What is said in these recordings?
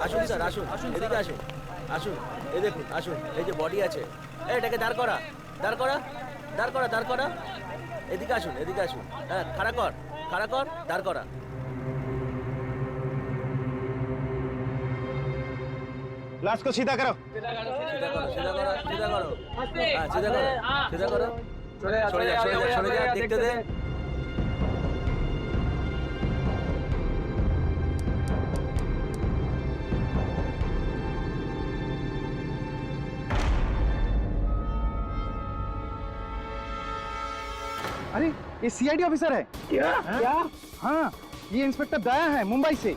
আসুন স্যার, আসুন, এদিকে আসুন, আসুন, এই দেখুন, আসুন, এই যে বডি আছে, এটাকে দাঁড় করা, দাঁড় করা, দাঁড় করা, দাঁড় করা, এদিকে আসুন, এদিকে আসুন, হ্যাঁ, খাড়া কর, খাড়া কর, দাঁড় করা। लाश को सीधा करो। सीधा करो, सीधा करो, सीधा करो, सीधा करो, हाँ, सीधा करो, सीधा करो, छोड़ जा, छोड़ जा, छोड़ जा, देखते दे। अरे ये सीआईडी ऑफिसर है क्या? हाँ, ये इंस्पेक्टर दया है मुंबई से।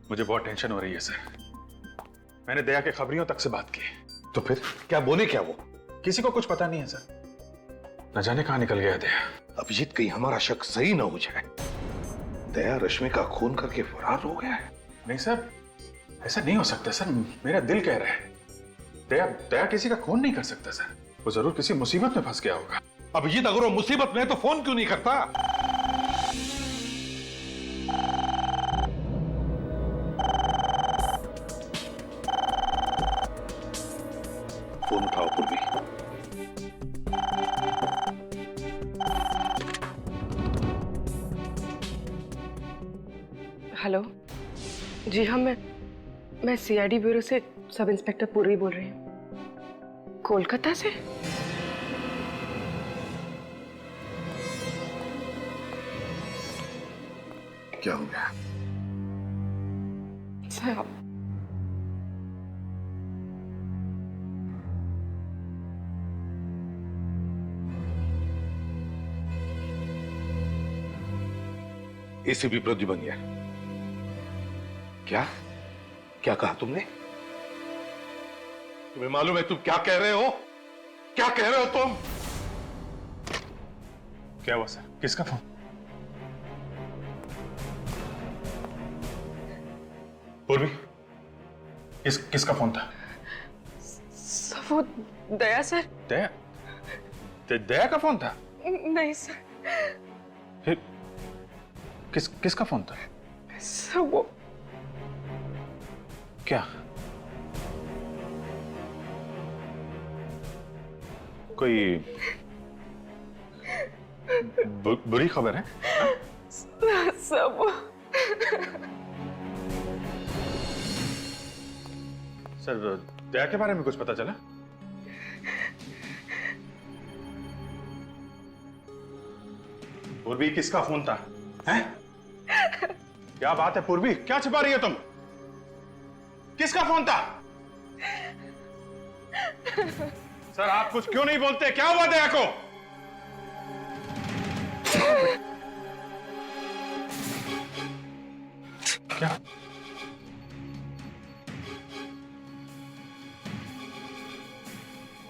मुझे बहुत टेंशन हो रही है सर। मैंने दया के खबरियों तक से बात की। तो फिर क्या बोले क्या वो? किसी को कुछ पता नहीं है सर। न जाने कहां निकल गया दया। अभिजीत, कहीं हमारा शक सही ना हो जाए। दया रश्मि का खून करके फरार हो गया है। नहीं सर, ऐसा नहीं हो सकता सर। मेरा दिल कह रहा है दया दया किसी का खून नहीं कर सकता सर। वो जरूर किसी मुसीबत में फंस गया होगा। अभिजीत, अगर वो मुसीबत में है तो फोन क्यों नहीं करता? फोन उठाओ पूर्वी। हेलो जी हाँ, मैं सीआईडी ब्यूरो से सब इंस्पेक्टर पूर्वी बोल रही हूँ, कोलकाता से। क्या हो गया? सर एसीपी प्रद्युमन, क्या क्या कहा तुमने? तुम्हें मालूम है तुम क्या कह रहे हो? क्या कह रहे हो तुम? क्या हुआ सर? किसका फोन? पूर्वी, किसका फोन था? वो दया सर। दया? दया का फोन था? नहीं सर। फिर किसका फोन था? सर वो क्या? कोई बुरी खबर है? सर वो सर, दया के बारे में कुछ पता चला? पूर्वी, किसका फोन था? हैं? क्या बात है पूर्वी, क्या छिपा रही हो तुम? किसका फोन था? सर, आप कुछ क्यों नहीं बोलते? क्या हुआ दया को? क्या?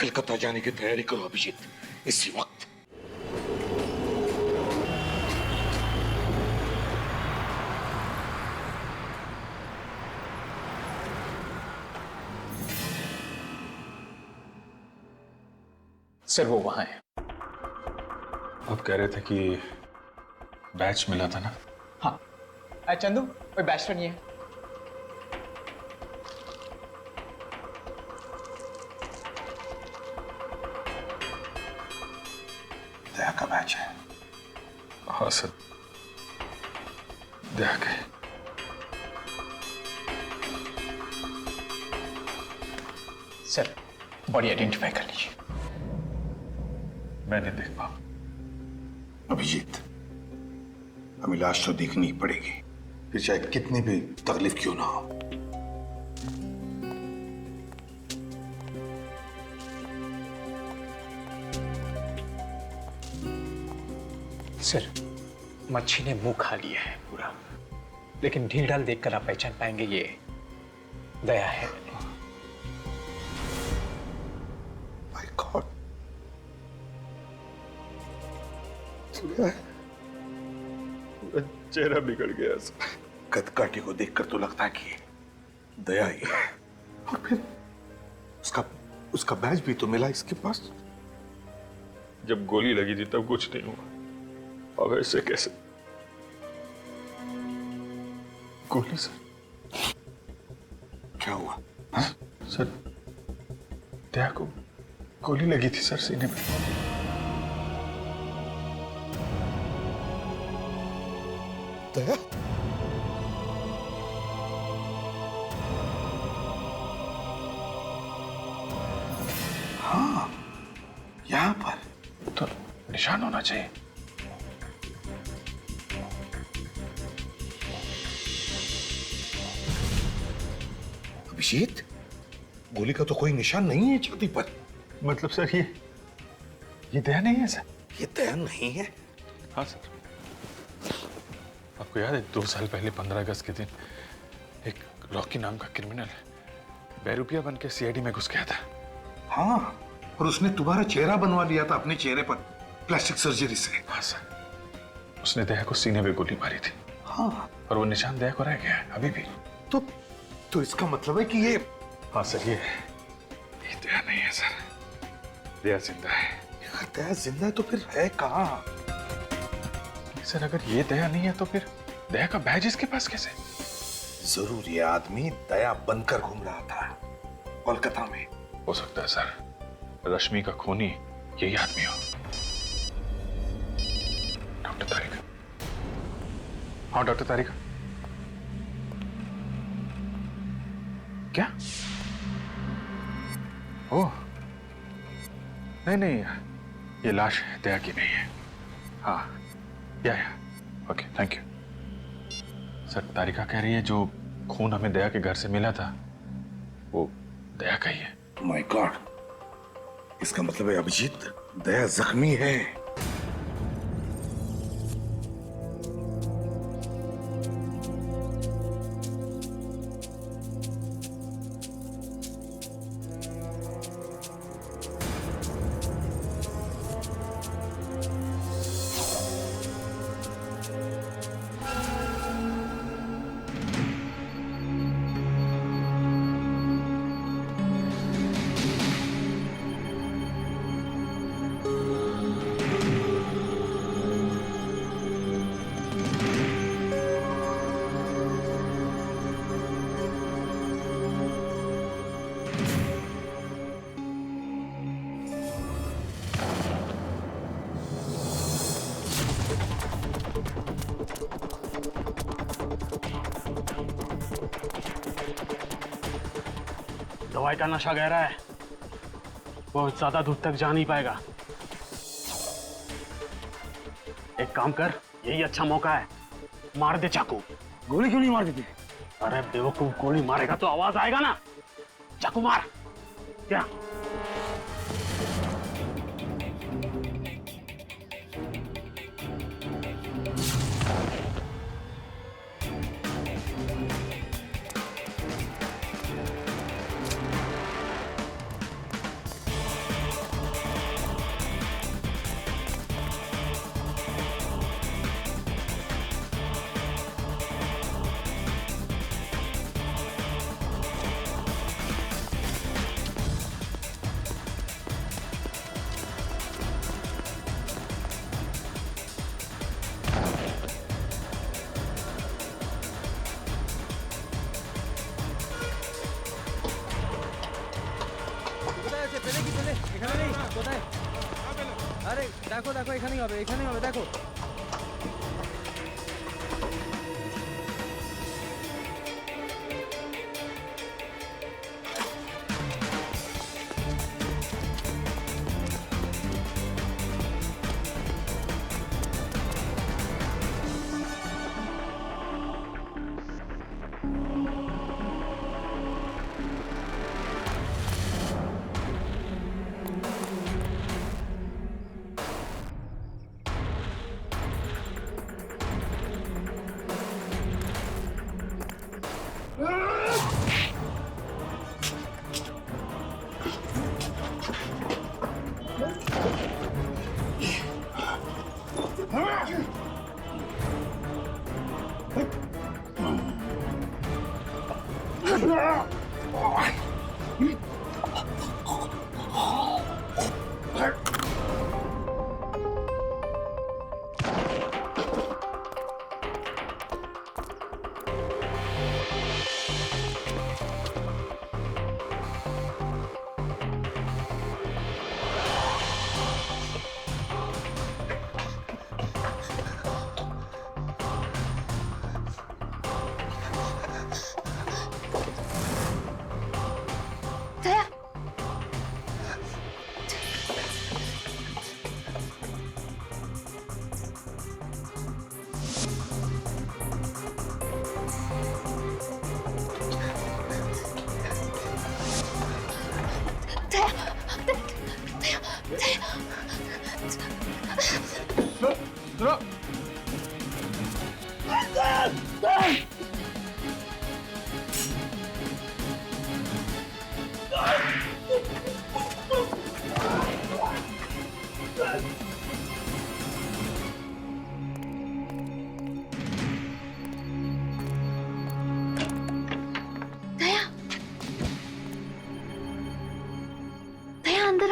कलकत्ता जाने की तैयारी करो अभिजीत, इसी वक्त। सर, वो वहां है। आप कह रहे थे कि बैच मिला था ना? हाँ, चंदू कोई बैच तो नहीं है। दया का बैच है। हाँ सर, दया के। सर, बॉडी आइडेंटिफाई कर लीजिए। मैं नहीं देख पाऊं। अभिजीत, हमें लाश तो देखनी ही पड़ेगी, फिर चाहे कितनी भी तकलीफ क्यों ना हो। सर, मच्छी ने मुंह खा लिया है पूरा, लेकिन ढील ढाल देखकर आप पहचान पाएंगे ये दया है। माय गॉड, चेहरा बिगड़ गया सर। कदकाठी को देखकर तो लगता है कि दया ही है। और फिर उसका बैज भी तो मिला इसके पास। जब गोली लगी थी तब कुछ नहीं हुआ, अब ऐसे कैसे? गोली सर। क्या हुआ? सर दया को गोली लगी थी सर सीने में। दया? हाँ, यहाँ पर तो निशान होना चाहिए। अभिजीत, गोली का तो कोई निशान नहीं है छाती पर। मतलब सर ये दया नहीं है सर? ये दया नहीं है। हाँ सर। आपको याद है 2 साल पहले 15 अगस्त के दिन एक रॉकी नाम का क्रिमिनल बेरुपिया बन के सीआईडी में घुस गया था। हाँ, और उसने तुम्हारा चेहरा बनवा लिया था अपने चेहरे पर प्लास्टिक सर्जरी से। हाँ सर। उसने दया को सीने में गोली मारी थी। हाँ, और वो निशान दया को रह गया है अभी भी। तो इसका मतलब है कि ये। हाँ सर, ये दया नहीं है सर। दया जिंदा है। यार दया जिंदा है तो फिर है कहाँ? सर अगर ये दया नहीं है तो फिर दया का बैज इसके पास कैसे? जरूर ये आदमी दया बनकर घूम रहा था कोलकाता में। हो सकता है सर, रश्मि का खूनी यही आदमी हो। डॉक्टर तारिका। हाँ डॉक्टर तारिका। क्या? ओह नहीं, ये लाश दया की नहीं है। हाँ या ओके, थैंक यू सर। तारिका कह रही है जो खून हमें दया के घर से मिला था वो दया का ही है। माय गॉड, इसका मतलब है अभिजीत दया जख्मी है। दवाई का नशा गहरा है, बहुत ज्यादा दूर तक जा नहीं पाएगा। एक काम कर, यही अच्छा मौका है, मार दे चाकू। गोली क्यों नहीं मार देती? अरे बेवकूफ, गोली मारेगा तो आवाज आएगा ना। चाकू मार। क्या? আরে দেখো দেখো এখানেই হবে দেখো।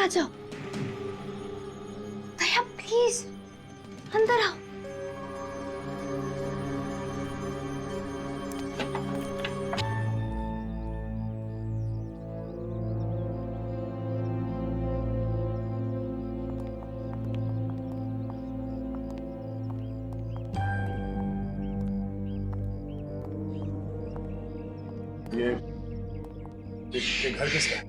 आ जाओ। दया प्लीज अंदर आओ। ये घर किसका है?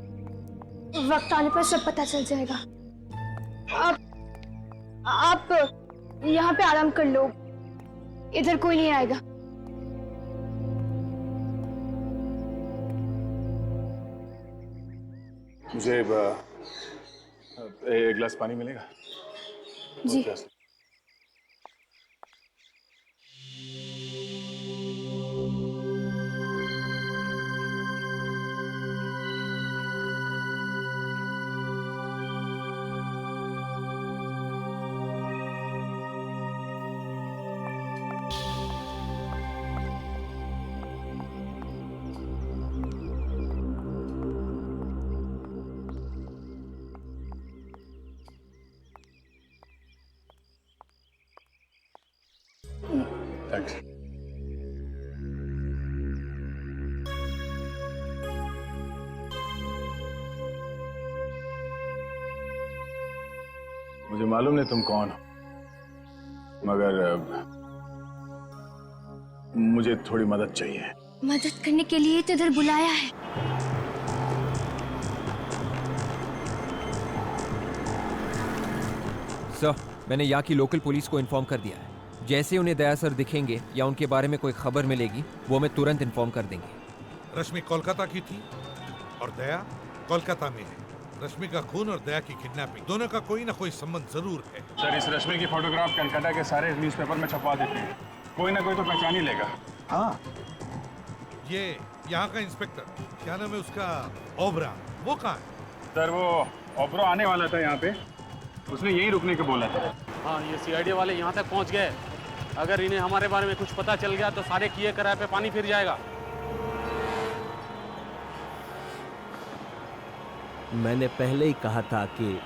वक्त आने पर सब पता चल जाएगा। आप यहाँ पे आराम कर लो, इधर कोई नहीं आएगा। मुझे एक गिलास पानी मिलेगा? जी। थैंक्स। मुझे मालूम नहीं तुम कौन हो, मगर मुझे थोड़ी मदद चाहिए। मदद करने के लिए तो इधर बुलाया है। सर, मैंने यहाँ की लोकल पुलिस को इन्फॉर्म कर दिया है। जैसे उन्हें दया सर दिखेंगे या उनके बारे में कोई खबर मिलेगी, वो हमें तुरंत इन्फॉर्म कर देंगे। रश्मि कोलकाता की थी और दया कोलकाता में है। रश्मि का खून और दया की किडनैपिंग, दोनों का कोई ना कोई संबंध जरूर है। सर, इस रश्मि की फोटोग्राफ कलकत्ता के सारे न्यूज़पेपर में छपवा देते हैं, कोई ना कोई तो पहचान ही लेगा। हाँ, ये यहाँ का इंस्पेक्टर, क्या नाम है उसका, ओबरा, वो कहाँ है? सर, वो ओबरा आने वाला था यहाँ पे, उसने यहीं रुकने को बोला था। हाँ, ये सीआईडी वाले यहाँ तक पहुँच गए। अगर इन्हें हमारे बारे में कुछ पता चल गया तो सारे किए कराए पे पानी फिर जाएगा। मैंने पहले ही कहा था कि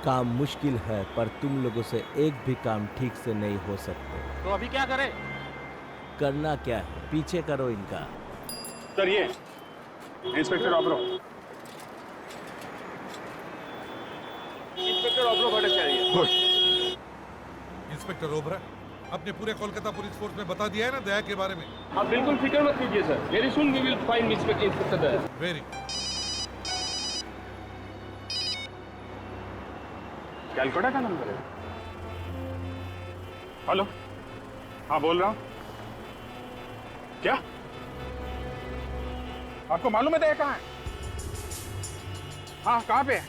काम मुश्किल है, पर तुम लोगों से एक भी काम ठीक से नहीं हो सकते। तो अभी क्या करें? करना क्या है, पीछे करो इनका। सर, ये inspector Obra. Inspector Obra Bhattacharya. Good. Inspector Obra, अपने पूरे कोलकाता पुलिस फोर्स में बता दिया है ना दया के बारे में? आप बिल्कुल फिक्र मत कीजिए sir, very soon we will find inspector Daya. Very. Calcutta का नंबर है। हेलो, हाँ बोल रहा हूँ। क्या आपको मालूम है दया कहाँ है? हाँ, कहाँ पे है?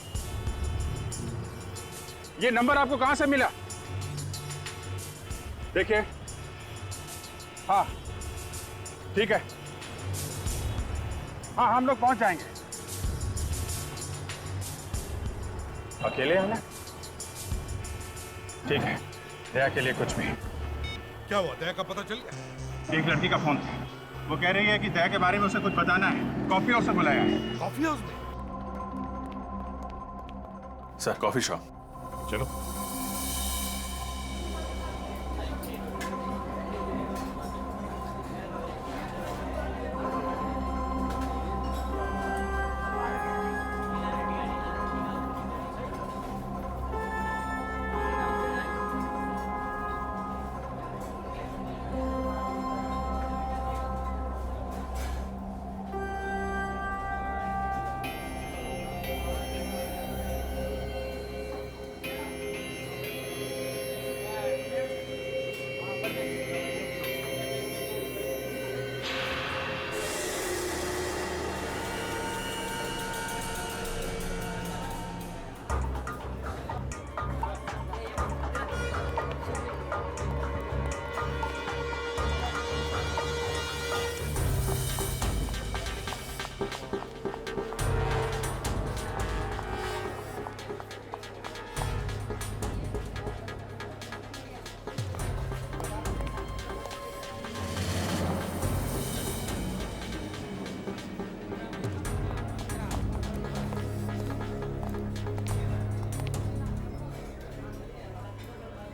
ये नंबर आपको कहाँ से मिला? देखिए, हाँ ठीक है, हाँ हम लोग पहुंच जाएंगे। अकेले हैं ना? ठीक है, दया के लिए कुछ भी। क्या हुआ, दया का पता चल गया? एक लड़की का फोन था, वो कह रही है कि दया के बारे में उसे कुछ बताना है, कॉफी हाउस से बुलाया है। कॉफी हाउस में? Sir, coffee shop. चलो।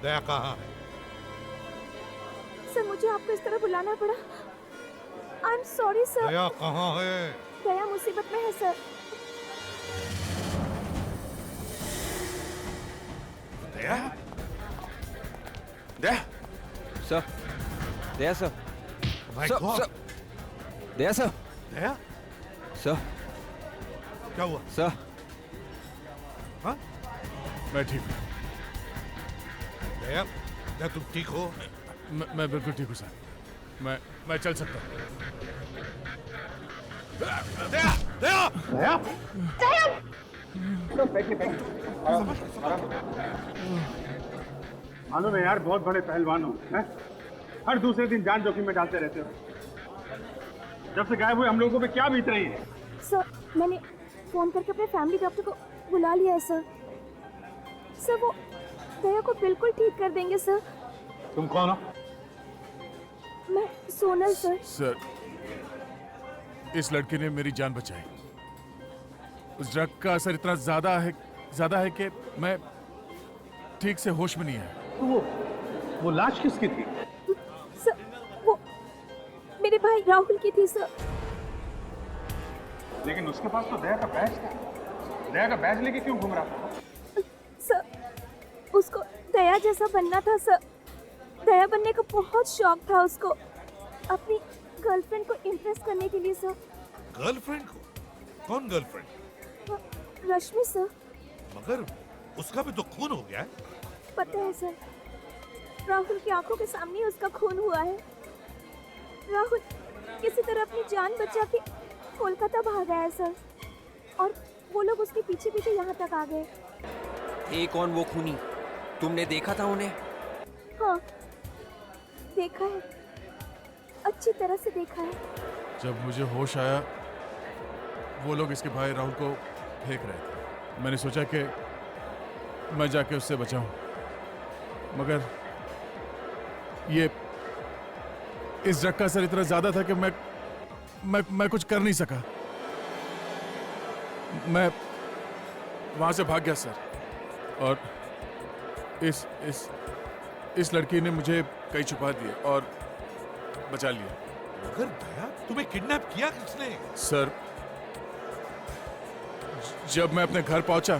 दया कहाँ है? सर मुझे आपको इस तरह बुलाना पड़ा। I am sorry sir. Daya कहाँ है? दया मुसीबत में है sir. Daya? Daya sir, Daya sir, My sir, God! Sir, Daya sir, Daya? Sir, क्या हुआ? सर, हाँ? मैं ठीक हूँ। दया, क्या तुम ठीक हो? मैं बिल्कुल ठीक हूँ सर। मैं चल सकता हूँ। दया! दया! दया मालूम है यार, बहुत बड़े पहलवान हो, हैं? हर दूसरे दिन जान जोखिम में डालते रहते हो। जब से गायब हुए हम लोगों पे क्या बीत रही है? सर मैंने फोन करके अपने फैमिली डॉक्टर को बुला लिया है सर। सर वो दया को बिल्कुल ठीक कर देंगे सर। तुम कौन हो? मैं सोनल सर। सर, इस लड़की ने मेरी जान बचाई। उस ड्रग का असर इतना ज्यादा है कि मैं ठीक से होश में नहीं है। तो वो लाश किसकी थी? सर वो मेरे भाई राहुल की थी सर। लेकिन उसके पास तो दया का बैज था। दया का बैज लेके क्यों घूम रहा था? सर उसको दया जैसा बनना था सर। दया बनने का बहुत शौक था उसको, अपनी गर्लफ्रेंड को इम्प्रेस करने के लिए सर। गर्लफ्रेंड को? कौन गर्लफ्रेंड? रश्मि सर। मगर उसका भी तो खून हो गया है। पता है सर, राहुल की आंखों के सामने ही उसका खून हुआ है। राहुल किसी तरह अपनी जान बचा के कोलकाता भागा है सर, और वो लोग उसके पीछे पीछे यहाँ तक आ गए। ये कौन वो खूनी? तुमने देखा था उन्हें? हाँ देखा है, अच्छी तरह से देखा है। जब मुझे होश आया, वो लोग इसके भाई राहुल को फेंक रहे थे। मैंने सोचा कि मैं जाके उससे बचाऊं, मगर ये इस ड्रग का असर इतना ज्यादा था कि मैं कुछ कर नहीं सका। मैं वहां से भाग गया सर, और इस लड़की ने मुझे कहीं छुपा दिया और बचा लिया। मगर दया, तुम्हें किडनैप किया किसने? सर, जब मैं अपने घर पहुंचा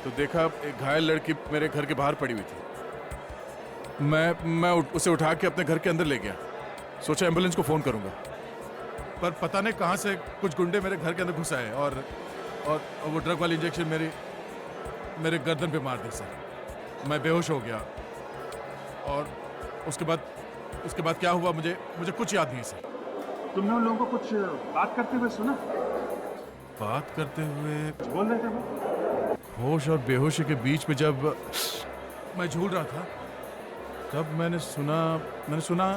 तो देखा एक घायल लड़की मेरे घर के बाहर पड़ी हुई थी। मैं उसे उठा के अपने घर के अंदर ले गया। सोचा एम्बुलेंस को फोन करूंगा, पर पता नहीं कहां से कुछ गुंडे मेरे घर के अंदर घुस आए और वो ड्रग वाली इंजेक्शन मेरे गर्दन पे मार दी सर। मैं बेहोश हो गया, और उसके बाद क्या हुआ मुझे कुछ याद नहीं सर। तुमने उन लोगों को कुछ बात करते हुए सुना? बात करते हुए बोल रहे थे वो? होश और बेहोशी के बीच में जब मैं झूल रहा था, तब मैंने सुना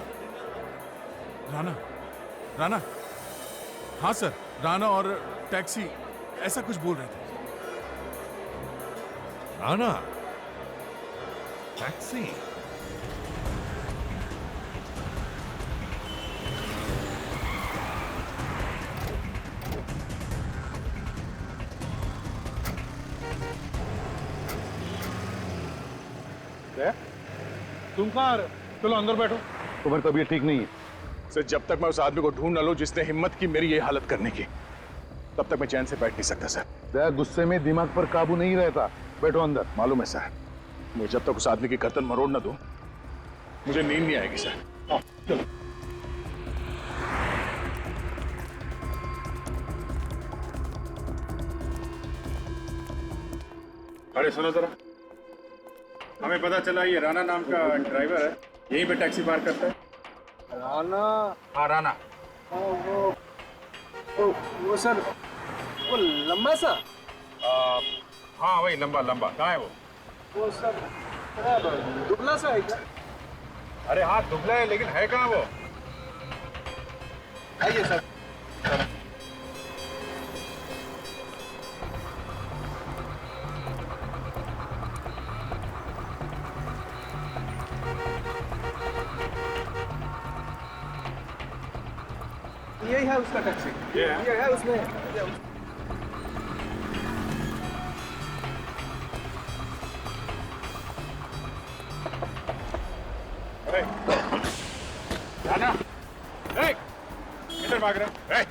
राना। हाँ सर, राना और टैक्सी ऐसा कुछ बोल रहे थे। राना? टैक्सी? तुम कहाँ? चलो अंदर बैठो। तुम्हारी तबीयत ठीक नहीं है। सर, जब तक मैं उस आदमी को ढूंढ न लूं जिसने हिम्मत की मेरी ये हालत करने की, तब तक मैं चैन से बैठ नहीं सकता सर। दया गुस्से में दिमाग पर काबू नहीं रहता। बैठो अंदर। मालूम है सर, मुझे जब तक उस आदमी की गर्दन मरोड़ न दूं, मुझे नींद नहीं आएगी सर। चलो। अरे सुनो जरा, हमें पता चला ये राना नाम का ड्राइवर है, यहीं पे टैक्सी पार्क करता है। राना? हाँ राना। वो सर, वो लंबा सा? हाँ वही लंबा। कहाँ है वो सर दुबला सा है क्या? अरे हाँ दुबला है, लेकिन है कहाँ वो? आइए सर। यही है उसका टैक्सी। ये है उसमें। जाना। किधर भाग रहे?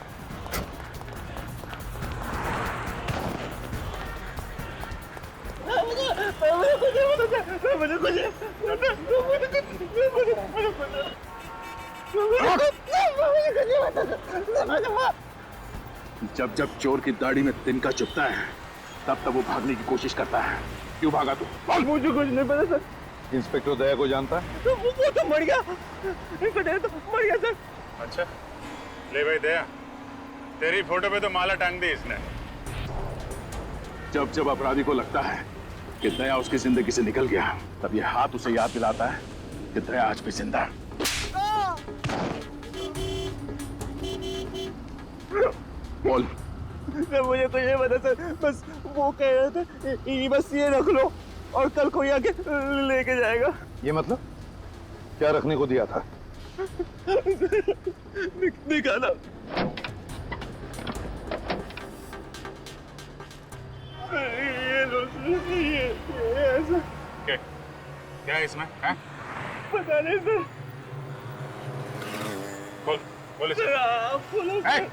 जब जब चोर की दाढ़ी में तिनका चुभता है तब तब वो भागने की कोशिश करता है। क्यों भागा तू? मुझे कुछ नहीं पता सर। इंस्पेक्टर दया को जानता है? वो तो मर गया। इंस्पेक्टर तो मर गया सर। अच्छा, ले भाई दया, तेरी फोटो पे तो माला टांग दी इसने। जब जब अपराधी को लगता है कि दया उसकी जिंदगी से निकल गया, तब ये हाथ उसे याद दिलाता है कि दया आज भी जिंदा है। बोल। सर मुझे कुछ नहीं पता सर, बस वो कह रहे थे बस ये रख लो और कल कोई आके लेके जाएगा। ये मतलब क्या रखने को दिया था? निकाला। ये लो ये ऐसा। क्या है इसमें? है? पता नहीं सर। बोल इसे। सर आप बोलो सर।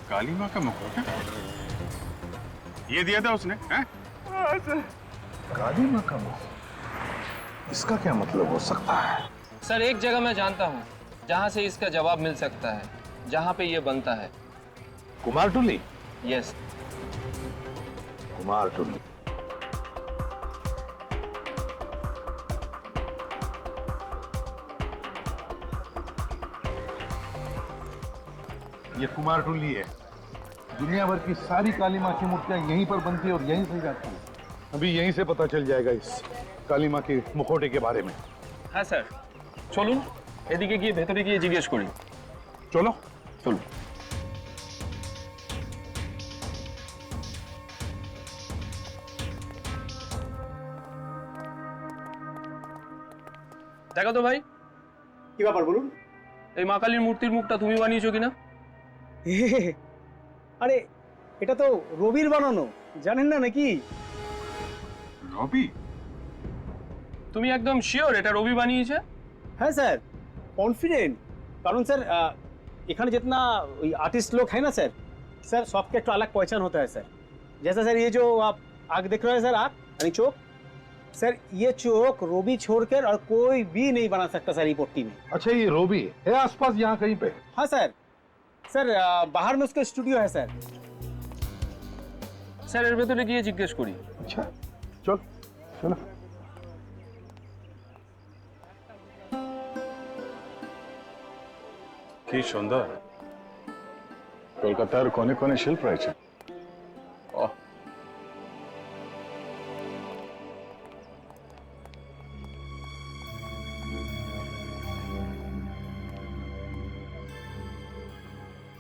काली माँ का मुखौटा ये दिया था उसने? हैं? काली माँ का मुख, इसका क्या मतलब हो सकता है? सर एक जगह मैं जानता हूँ जहाँ से इसका जवाब मिल सकता है, जहाँ पे ये बनता है। कुमारटुली? यस। कुमारटुली। ये कुमारटुली है। दुनिया भर की सारी काली माँ की मूर्तियां यहीं पर बनती है और यहीं से जाती है। अभी यहीं से पता चल जाएगा इस काली माँ के मुखौटे के बारे में। हाँ सर, चलून एदिके गিয়ে ভেতরে গিয়ে জিজ্ঞেস করি। चलो চলুন। দেখো তো ভাই, কি ব্যাপার বলুন? এই মা কালীর মূর্তির মুখটা তুমি বানিয়েছো কিনা? আরে এটা তো রবির বানানো, জানেন না নাকি? রবি? তুমি একদম শিওর এটা রবি বানিয়েছে? হ্যাঁ স্যার, कॉन्फिडेंट। कारण सर इखाने जितना आर्टिस्ट लोग हैं ना सर, सर सबके एक अलग पहचान होता है सर। जैसा सर ये जो आप आग देख रहे हैं सर, आग यानी चौक, सर ये चौक रोबी छोड़कर और कोई भी नहीं बना सकता सर ये पट्टी में। अच्छा, ये रोबी है आसपास यहाँ कहीं पे? हाँ सर, सर बाहर में उसका स्टूडियो है सर। স্যার এর ভেতরে গিয়ে জিজ্ঞেস করি। अच्छा चल चलो। কি সুন্দর কলকাতার কোনে কোনে শিল্প রয়েছে।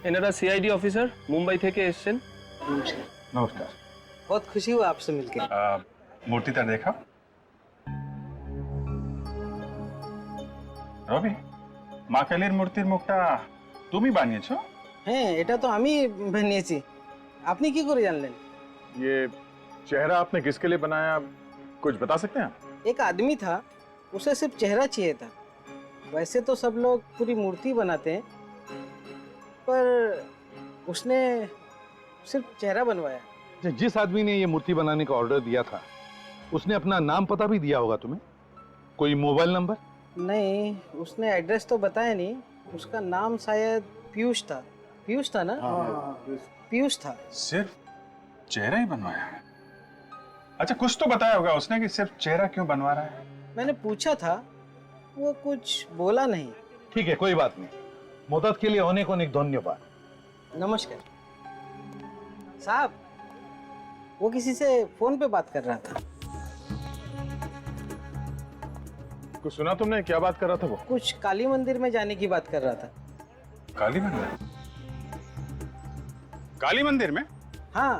এনারা সিআইডি অফিসার মুম্বাই থেকে এসেছেন। নমস্কার। बहुत खुशी हुआ आपसे मिलकर। মূর্তিটা দেখা। রবি, মা কালীর মূর্তির মুখটা তুমি বানিয়েছো? হ্যাঁ, এটা তো আমি বানিয়েছি। আপনি কি করে জানলেন? ये चेहरा आपने किसके लिए बनाया, कुछ बता सकते हैं? एक आदमी था, उसे सिर्फ चेहरा चाहिए था। वैसे तो सब लोग पूरी मूर्ति बनाते हैं, पर उसने सिर्फ चेहरा बनवाया। जिस आदमी ने ये मूर्ति बनाने का ऑर्डर दिया था उसने अपना नाम पता भी दिया होगा तुम्हें? कोई मोबाइल नंबर? नहीं, उसने एड्रेस तो बताया नहीं। उसका नाम शायद पीयूष था। पीयूष था ना? पीयूष था। सिर्फ चेहरा ही बनवाया है? अच्छा, कुछ तो बताया होगा उसने कि सिर्फ चेहरा क्यों बनवा रहा है? मैंने पूछा था, वो कुछ बोला नहीं। ठीक है, कोई बात नहीं। मदद के लिए अनेक अनेक धन्यवाद। नमस्कार साहब। वो किसी से फोन पे बात कर रहा था। कुछ सुना तुमने? क्या बात कर रहा था वो? कुछ काली मंदिर में जाने की बात कर रहा था। काली मंदिर? काली मंदिर में? हाँ,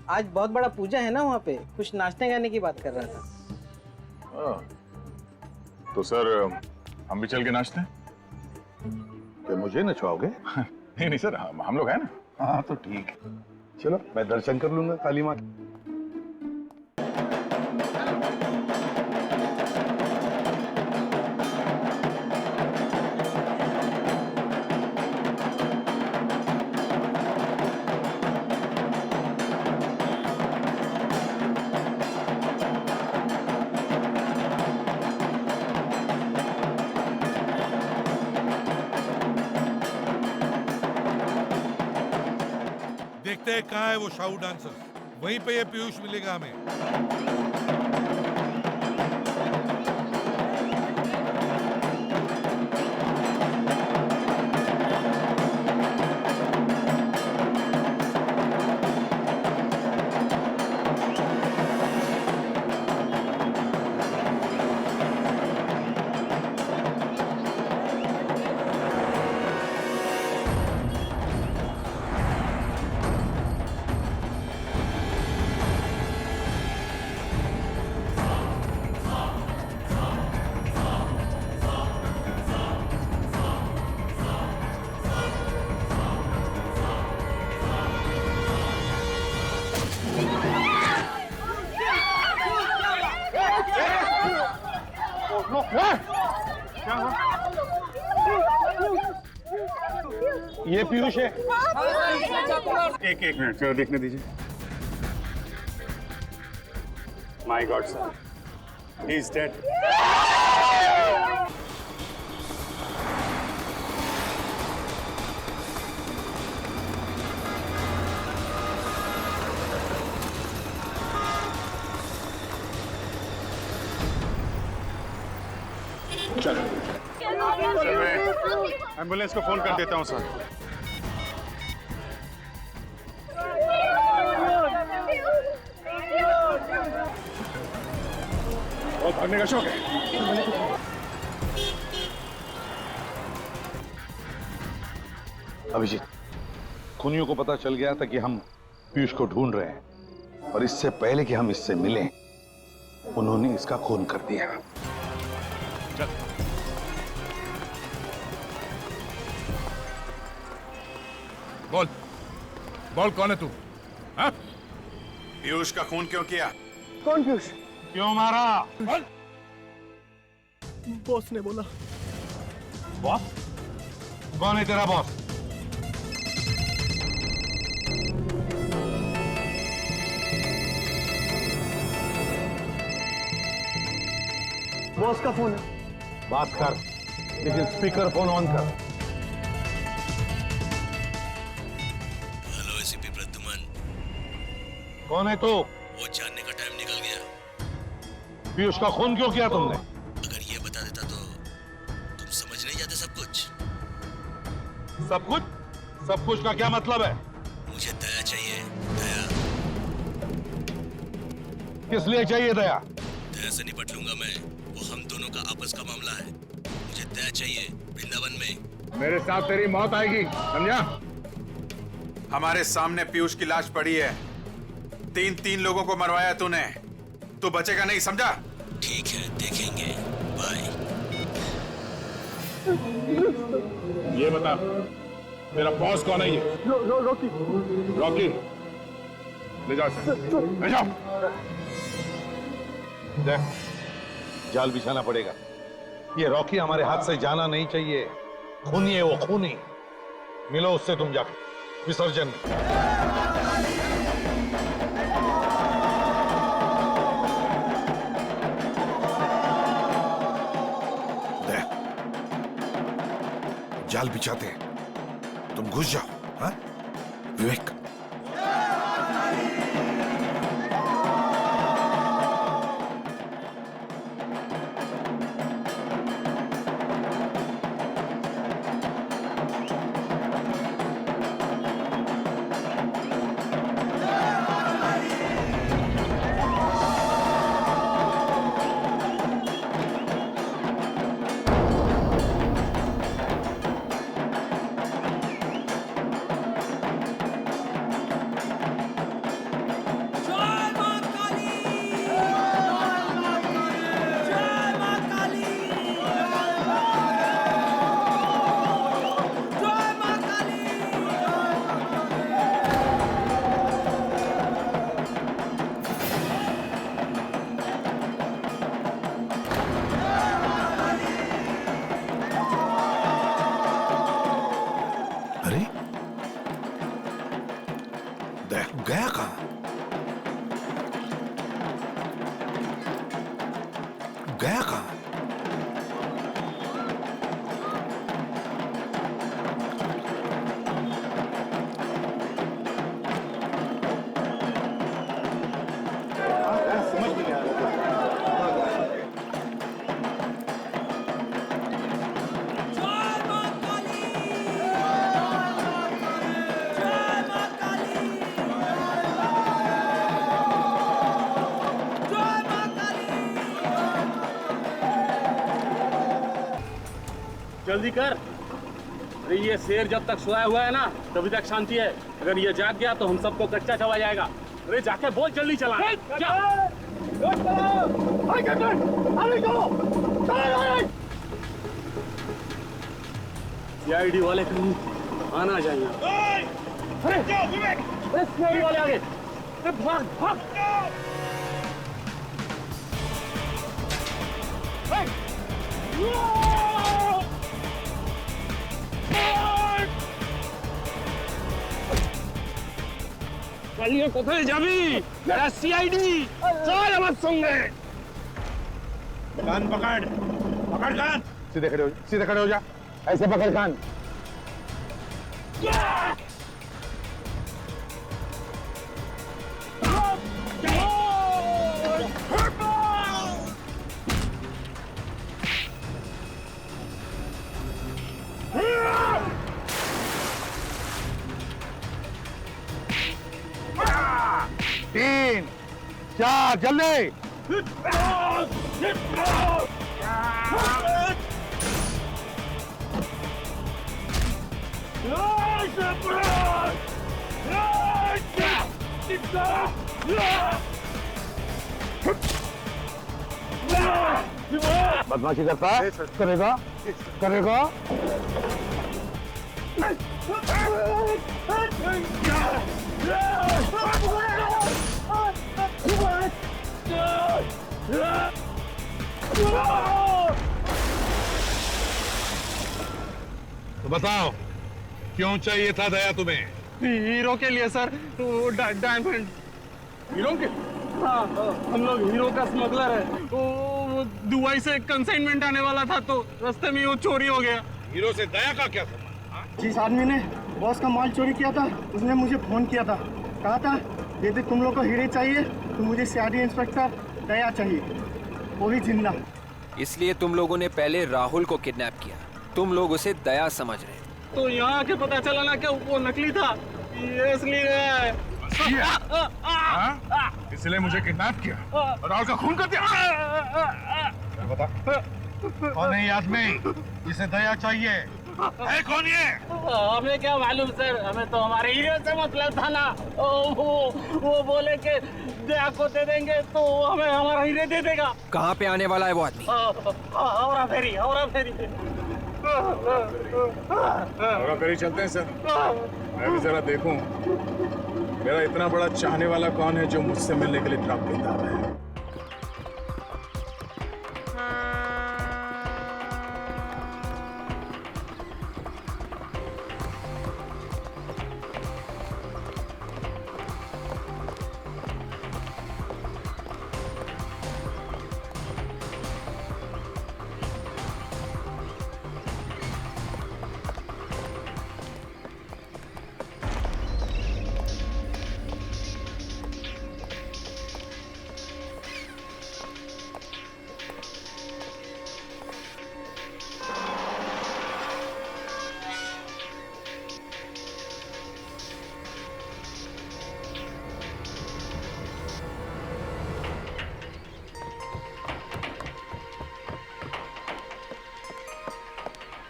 आज बहुत बड़ा पूजा है ना वहाँ पे, कुछ नाचने गाने की बात कर रहा था। तो सर हम भी चल के नाचते हैं। क्या मुझे नचवाओगे? नहीं नहीं सर, हम लोग हैं ना। हाँ तो ठीक है, चलो मैं दर्शन कर लूंगा काली माँ के। देखते हैं कहाँ है वो शाहू डांसर, वहीं पे ये पीयूष मिलेगा हमें। ये पीयूष है। एक मिनट चलो देखने दीजिए। My God sir, he is dead. चलो मैं एम्बुलेंस को फोन कर देता हूँ सर। बहुत भागने का शौक है। अभिजीत, खूनियों को पता चल गया था कि हम पीयूष को ढूंढ रहे हैं, और इससे पहले कि हम इससे मिलें उन्होंने इसका खून कर दिया। बोल बोल, कौन है तू? हाँ? पीयूष का खून क्यों किया? कौन पीयूष? क्यों मारा? बॉस ने बोला। बॉस? कौन है तेरा बॉस? बॉस का फोन है। बात कर, लेकिन स्पीकर फोन ऑन कर। Hello ACP Pradyuman. कौन है तू? वो जानने का टाइम निकल गया। पीयूष का खून क्यों किया तुमने? अगर ये बता देता तो तुम समझ नहीं जाते सब कुछ। सब कुछ? सब कुछ का क्या मतलब है? मुझे दया चाहिए, दया। किस लिए चाहिए दया? दया से निपट लूंगा मैं, वो हम दोनों का आपस का मामला है। मुझे दया चाहिए वृंदावन में। मेरे साथ तेरी मौत आएगी, समझा? हमारे सामने पीयूष की लाश पड़ी है। तीन लोगों को मरवाया तूने, तू बचेगा नहीं, समझा? ठीक है, देखेंगे। बाय। ये बता, तेरा बॉस कौन है? ये रॉकी। रॉकी, ले जाओ सर, ले जाओ। देख, जाल बिछाना पड़ेगा। ये रॉकी हमारे हाथ से जाना नहीं चाहिए। खूनी है वो, खूनी। मिलो उससे तुम जाकर विसर्जन। जाल बिछाते हैं, तुम घुस जाओ। हाँ विवेक। दया गया कहाँ? गया कहाँ? समझ में नहीं आ रहा। जल्दी कर। अरे ये शेर जब तक सोया हुआ है ना तभी तक शांति है। अगर ये जाग गया तो हम सबको कच्चा चबा जाएगा। अरे जाके बोल जल्दी चला। सीआईडी वाले कहीं आना चाहिए। अरे सीआईडी वाले आगे। भाग भाग। चलिए कोথায় যাবি? मेरा सीआईडी चल আমার সঙ্গে। कान पकड़, पकड़ कान। सीधे खड़े हो जा, सीधे खड़े हो जा। ऐसे पकड़ कान। तीन, चार, जल्दी। बदमाशी करता है? करेगा? करेगा? तो बताओ क्यों चाहिए था दया तुम्हें? हीरो के लिए सर। डायमंड हीरो के? हाँ, हम लोग हीरो का स्मगलर है। वो दुबई से कंसाइनमेंट आने वाला था तो रास्ते में वो चोरी हो गया। हीरो से दया का क्या संबंध? जिस आदमी ने बॉस का माल चोरी किया था उसने मुझे फोन किया था। कहा था यदि तुम लोग को हीरे चाहिए तो मुझे सीआईडी इंस्पेक्टर दया चाहिए, वो भी जिंदा। इसलिए तुम लोगों ने पहले राहुल को किडनैप किया। तुम लोग उसे दया समझ रहे। तो यहाँ आके पता चला ना कि वो नकली था। ये असली है। इसलिए मुझे किडनैप किया और राहुल का खून कर दिया। बता कौन है ये आदमी जिसे दया चाहिए? है कौन ये? हमें क्या मालूम सर, हमें तो हमारे हीरो से मतलब था ना। वो बोले कि दया को दे देंगे तो हमें हमारा हीरे दे देगा। कहाँ पे आने वाला है वो आदमी? औरा फेरी, औरा फेरी। औरा फेरी चलते हैं सर। मैं भी जरा देखूं मेरा इतना बड़ा चाहने वाला कौन है जो मुझसे मिलने के लिए इतना बेताब है।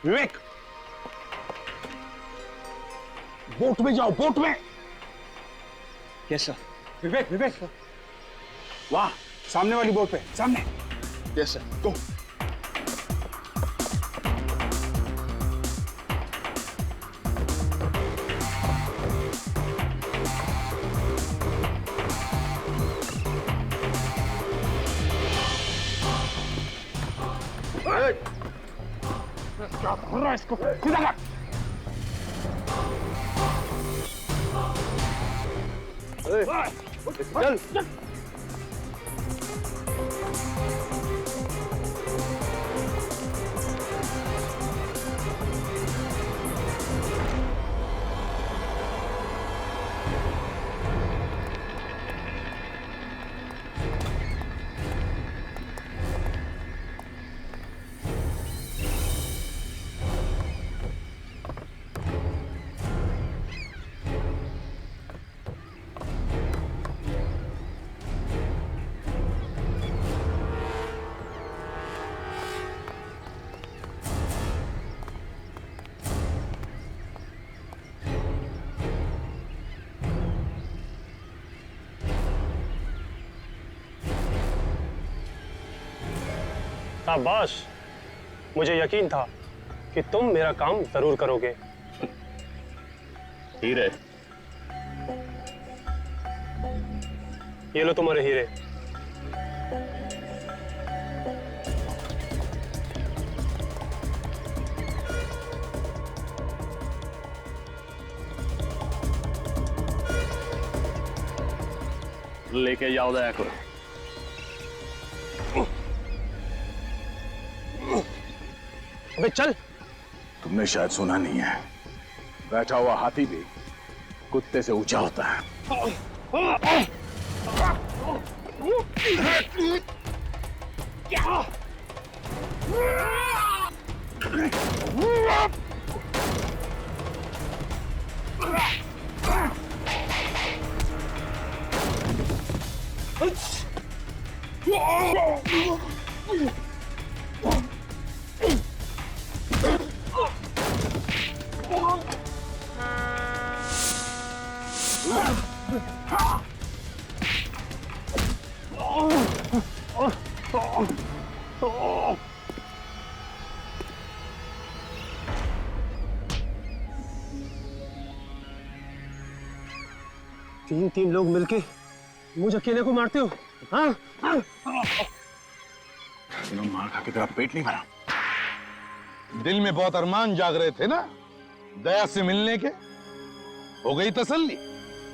विवेक, बोट में जाओ, बोट में। Yes sir. विवेक, विवेक वाह, सामने वाली बोट पे, सामने। यस सर, गो। क्या कर रहा है इसको? सीधा कर। चल शाबाश, मुझे यकीन था कि तुम मेरा काम जरूर करोगे। हीरे, ये लो तुम्हारे हीरे। लेके जाओ दया को। अबे चल। तुमने शायद सुना नहीं है, बैठा हुआ हाथी भी कुत्ते से ऊंचा होता है। तीन लोग मिलके मुझे अकेले को मारते हो? हाँ? मार खा के तेरा पेट नहीं भरा? दिल में बहुत अरमान जाग रहे थे ना दया से मिलने के, हो गई तसल्ली?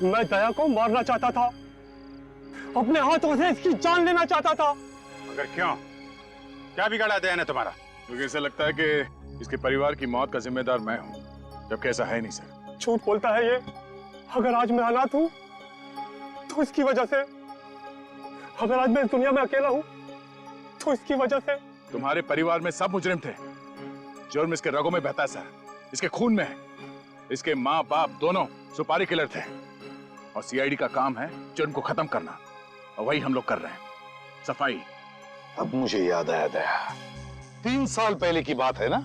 मैं दया को मारना चाहता था, अपने हाथों से इसकी जान लेना चाहता था। मगर क्यों? क्या बिगाड़ा दया ने तुम्हारा? मुझे ऐसा लगता है कि इसके परिवार की मौत का जिम्मेदार मैं हूं, जबकि ऐसा है नहीं सर। झूठ बोलता है ये। अगर आज मैं अनाथ हूं तो इसकी वजह से, अगर आज मैं इस दुनिया में अकेला हूं तो इसकी वजह से। तुम्हारे परिवार में सब मुजरिम थे। जुर्म इसके रगों में बहता सर, इसके खून में है। इसके माँ बाप दोनों सुपारी किलर थे और सीआईडी का काम है जुर्म को खत्म करना, और वही हम लोग कर रहे हैं, सफाई। अब मुझे याद आया दया, 3 साल पहले की बात है ना,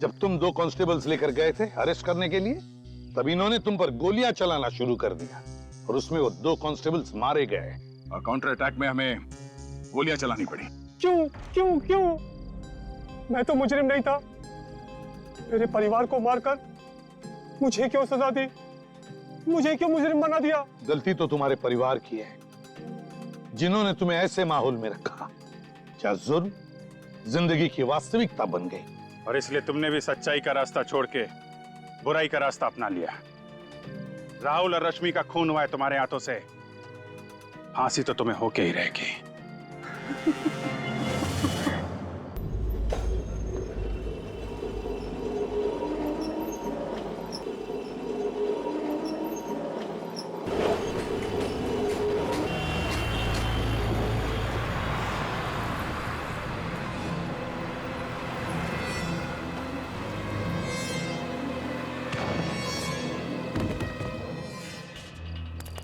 जब तुम 2 कांस्टेबल्स लेकर गए थे अरेस्ट करने के लिए, तब इन्होंने तुम पर गोलियां चलाना शुरू कर दिया और उसमें वो 2 कांस्टेबल्स मारे गए और काउंटर अटैक में हमें गोलियां चलानी पड़ी। क्यों क्यों क्यों? मैं तो मुजरिम नहीं था। मेरे परिवार को मारकर मुझे क्यों सजा दी? मुझे क्यों मुजरिम बना दिया? गलती तो तुम्हारे परिवार की है, जिन्होंने तुम्हें ऐसे माहौल में रखा क्या जुर्म जिंदगी की वास्तविकता बन गई। और इसलिए तुमने भी सच्चाई का रास्ता छोड़ के बुराई का रास्ता अपना लिया। राहुल और रश्मि का खून हुआ है तुम्हारे हाथों से, फांसी तो तुम्हें होके ही रहेगी।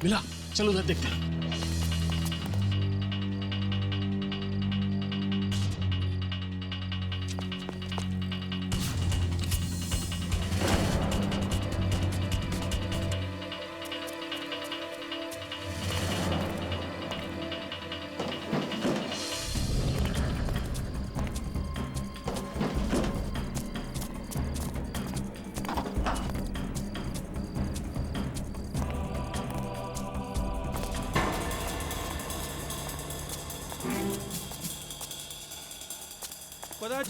मिला, चलो उधर देखते हैं।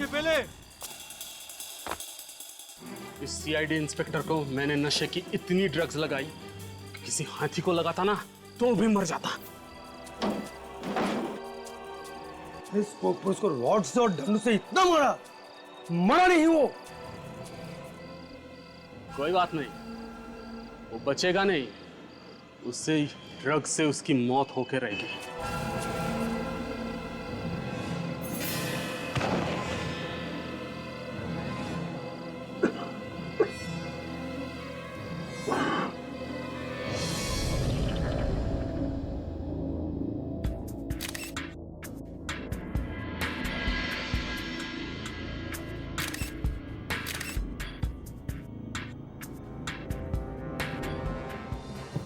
पहले इस सीआईडी इंस्पेक्टर को मैंने नशे की इतनी ड्रग्स लगाई किसी हाथी को लगाता ना तो भी मर जाता। उसको रॉड से और डंडों से इतना मारा, मरा नहीं वो। कोई बात नहीं, वो बचेगा नहीं, उससे ड्रग से उसकी मौत होके रहेगी।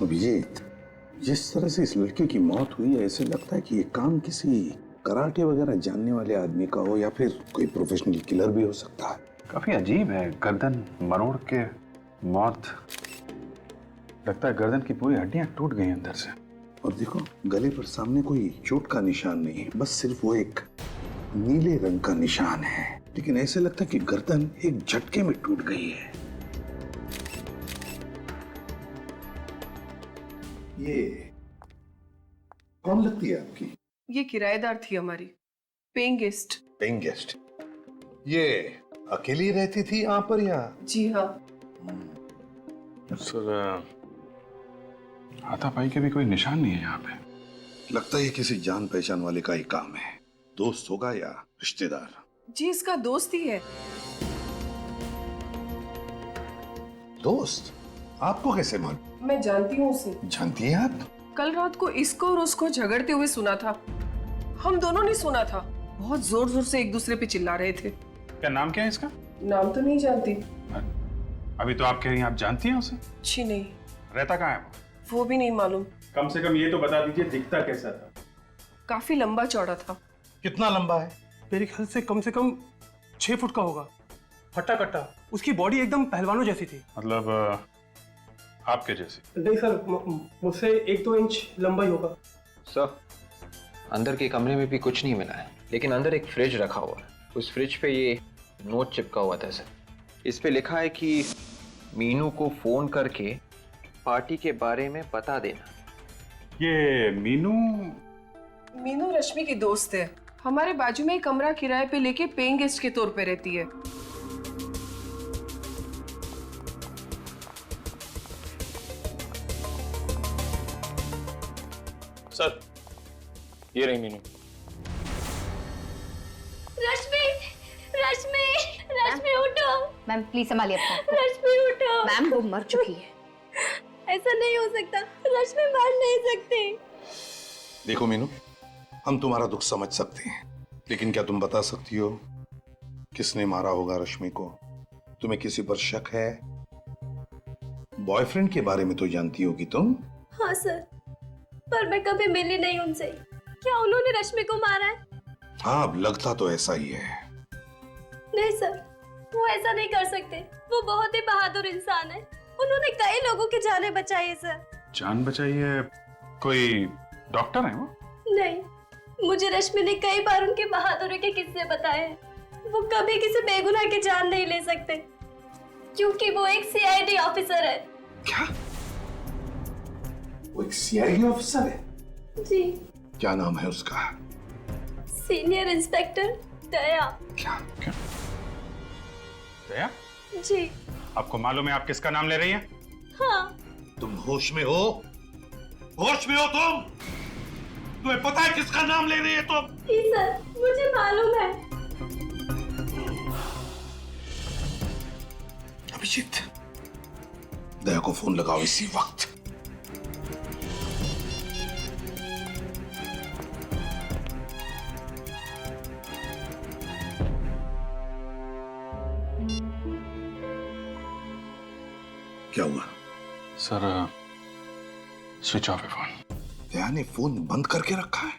अभिजीत, जिस तरह से इस लड़के की मौत हुई है, ऐसे लगता है कि ये काम किसी कराटे वगैरह जानने वाले आदमी का हो या फिर कोई प्रोफेशनल किलर भी हो सकता है। काफी अजीब है, गर्दन मरोड़ के मौत। लगता है गर्दन की पूरी हड्डियां टूट गई अंदर से। और देखो, गले पर सामने कोई चोट का निशान नहीं है, बस सिर्फ वो एक नीले रंग का निशान है। लेकिन ऐसे लगता है कि गर्दन एक झटके में टूट गई है। ये कौन लगती है आपकी? ये किराएदार थी हमारी, पेइंग गेस्ट। Paying guest? ये अकेली रहती थी यहाँ पर या? जी हाँ। सर, हाथापाई के भी कोई निशान नहीं है यहाँ पे। लगता है ये किसी जान पहचान वाले का ही काम है। दोस्त होगा या रिश्तेदार? जी इसका दोस्त ही है। दोस्त? आपको कैसे मालूम? मैं जानती हूँ उसे। जानती हैं आप? कल रात को इसको और उसको झगड़ते हुए सुना था। हम दोनों ने सुना था। बहुत जोर जोर से एक दूसरे पे चिल्ला रहे थे। क्या नाम क्या है इसका? नाम तो नहीं जानती। अभी तो आप कह रही हैं आप जानती हैं उसे? जी नहीं। रहता कहाँ है वो भी नहीं मालूम। कम से कम ये तो बता दीजिए, दिखता कैसा था? काफी लंबा चौड़ा था। कितना लंबा है? मेरे ख्याल से कम 6 फुट का होगा। हट्टा कट्टा, उसकी बॉडी एकदम पहलवानों जैसी थी। मतलब आपके जैसी? नहीं सर, मुझसे 1-2 इंच लंबा ही होगा। सर, अंदर के कमरे में भी कुछ नहीं मिला है, लेकिन अंदर एक फ्रिज रखा हुआ है। उस फ्रिज पे ये नोट चिपका हुआ था सर। इस पे लिखा है कि मीनू को फोन करके पार्टी के बारे में बता देना। ये मीनू रश्मि की दोस्त है। हमारे बाजू में एक कमरा किराए पे लेके पेइंग गेस्ट के तौर पे रहती है। सर, ये रही मीनू। रश्मि, रश्मि, रश्मि उठो। मैम प्लीज संभालिए अपना। रश्मि उठो। मैम वो मर चुकी है। ऐसा नहीं हो सकता, रश्मि मर नहीं सकती। देखो मीनू, हम तुम्हारा दुख समझ सकते हैं, लेकिन क्या तुम बता सकती हो किसने मारा होगा रश्मि को? तुम्हें किसी पर शक है? बॉयफ्रेंड के बारे में तो जानती होगी तुम। हाँ सर, पर मैं कभी मिली नहीं उनसे। क्या उन्होंने रश्मि को मारा है? हाँ, अब लगता तो ऐसा ही है। नहीं सर, वो ऐसा नहीं कर सकते। वो बहुत ही बहादुर इंसान है। उन्होंने कई लोगों की जानें बचाई है सर। जान बचाई है? कोई डॉक्टर है वो? नहीं, मुझे रश्मि ने कई बार उनके बहादुरी के किस्से बताए हैं। वो कभी किसी बेगुनाह की जान नहीं ले सकते, क्योंकि वो एक सीआईडी ऑफिसर है। क्या? वो एक सीआईडी ऑफिसर है? जी। क्या नाम है उसका? सीनियर इंस्पेक्टर दया। क्या? दया? जी। आपको मालूम है आप किसका नाम ले रही हैं? हाँ। तुम होश में हो? होश में हो तुम? तुम्हें पता है किसका नाम ले रही है तुम? जी सर, मुझे मालूम है। अभिजीत, दया को फोन लगाओ इसी वक्त। क्या हुआ? सर, स्विच ऑफ है फोन। दया ने फोन बंद करके रखा है?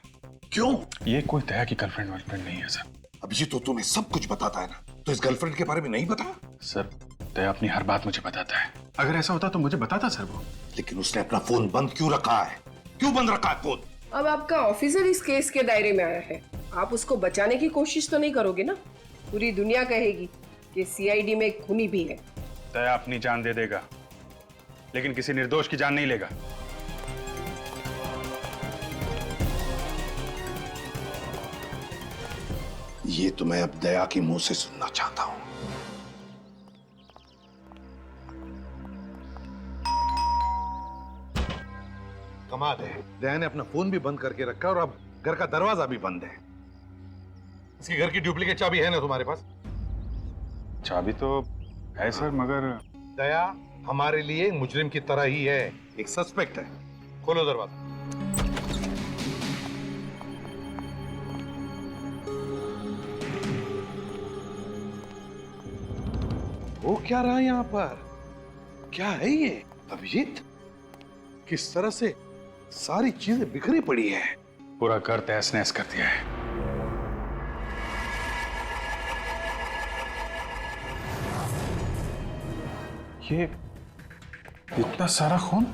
क्यों? ये कोई दया की गर्लफ्रेंड वर्लफ्रेंड नहीं है सर। अभिजीत, तो तुम्हें सब कुछ बताता है ना, तो इस गर्लफ्रेंड के बारे में नहीं बता? सर, दया अपनी हर बात मुझे बताता है। अगर ऐसा होता तो मुझे बताता सर वो। लेकिन उसने अपना फोन बंद क्यों रखा है? क्यों बंद रखा है फोन? अब आपका ऑफिसर इस केस के दायरे में आया है। आप उसको बचाने की कोशिश तो नहीं करोगे ना? पूरी दुनिया कहेगी कि सीआईडी में खूनी भी है। दया अपनी जान दे देगा, लेकिन किसी निर्दोष की जान नहीं लेगा। ये तो मैं अब दया के मुंह से सुनना चाहता हूं। कमाल है, दया ने अपना फोन भी बंद करके रखा और अब घर का दरवाजा भी बंद है। इसके घर की डुप्लीकेट चाबी है ना तुम्हारे पास? चाबी तो है सर, मगर दया हमारे लिए मुजरिम की तरह ही है, एक सस्पेक्ट है। खोलो दरवाजा। वो क्या रहा यहां पर? क्या है ये अभिजीत? किस तरह से सारी चीजें बिखरी पड़ी है। पूरा घर तहस नहस कर दिया है। ये इतना सारा खून?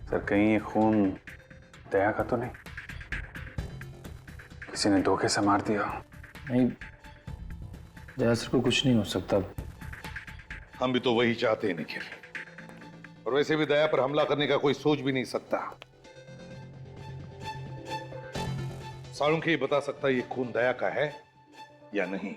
सर कहीं ये खून दया का तो नहीं? किसी ने धोखे से मार दिया? नहीं, दया सर को कुछ नहीं हो सकता। हम भी तो वही चाहते हैं निखिल, और वैसे भी दया पर हमला करने का कोई सोच भी नहीं सकता। साळुंखे ही बता सकता ये खून दया का है या नहीं।